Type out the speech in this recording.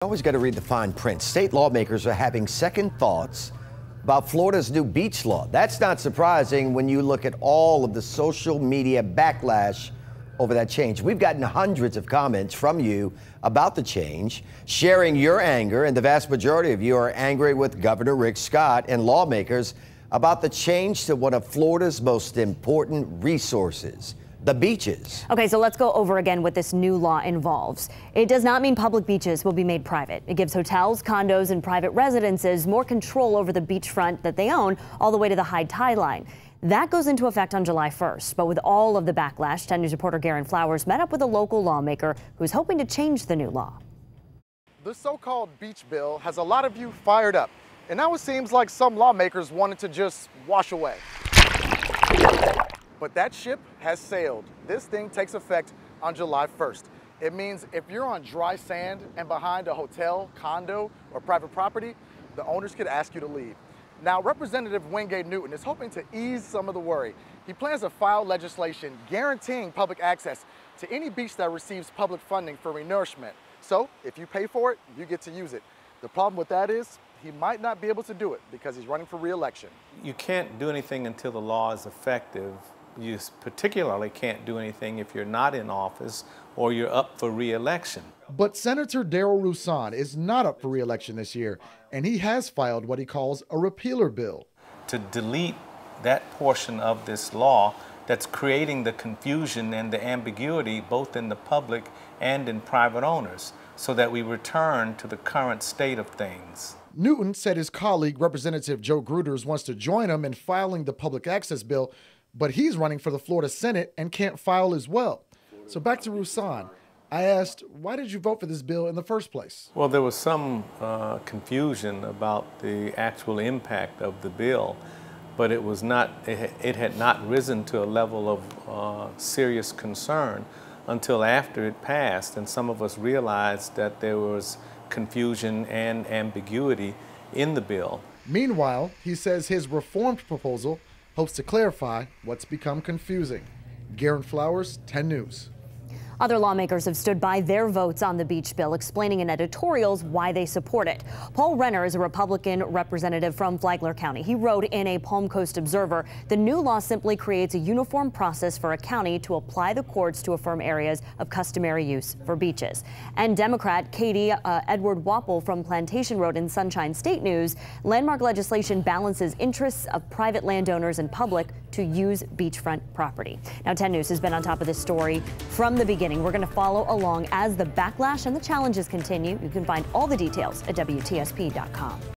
Always got to read the fine print. State lawmakers are having second thoughts about Florida's new beach law. That's not surprising when you look at all of the social media backlash over that change. We've gotten hundreds of comments from you about the change, sharing your anger, and the vast majority of you are angry with Governor Rick Scott and lawmakers about the change to one of Florida's most important resources, the beaches. Okay, so let's go over again what this new law involves. It does not mean public beaches will be made private. It gives hotels, condos, and private residences more control over the beachfront that they own all the way to the high tide line. That goes into effect on July 1st. But with all of the backlash, 10 News reporter Garen Flowers met up with a local lawmaker who's hoping to change the new law. The so-called beach bill has a lot of you fired up. And now it seems like some lawmakers wanted to just wash away. But that ship has sailed. This thing takes effect on July 1st. It means if you're on dry sand and behind a hotel, condo, or private property, the owners could ask you to leave. Now, Representative Wingate Newton is hoping to ease some of the worry. He plans to file legislation guaranteeing public access to any beach that receives public funding for renourishment. So, if you pay for it, you get to use it. The problem with that is he might not be able to do it because he's running for re-election. You can't do anything until the law is effective. You particularly can't do anything if you're not in office or you're up for re-election. But Senator Darryl Roussan is not up for re-election this year, and he has filed what he calls a repealer bill. To delete that portion of this law that's creating the confusion and the ambiguity both in the public and in private owners, so that we return to the current state of things. Newton said his colleague, Representative Joe Gruters, wants to join him in filing the public access bill, but he's running for the Florida Senate and can't file as well. So back to Roussan. I asked, why did you vote for this bill in the first place? Well, there was some confusion about the actual impact of the bill, but it was not. It had not risen to a level of serious concern until after it passed, and some of us realized that there was confusion and ambiguity in the bill. Meanwhile, he says his reformed proposal hopes to clarify what's become confusing. Garen Flowers, 10 News. Other lawmakers have stood by their votes on the beach bill, explaining in editorials why they support it. Paul Renner is a Republican representative from Flagler County. He wrote in a Palm Coast Observer, the new law simply creates a uniform process for a county to apply the courts to affirm areas of customary use for beaches. And Democrat Katie Edward Wapple from Plantation wrote in Sunshine State News, landmark legislation balances interests of private landowners and public to use beachfront property. Now, 10 News has been on top of this story from the beginning. We're going to follow along as the backlash and the challenges continue. You can find all the details at WTSP.com.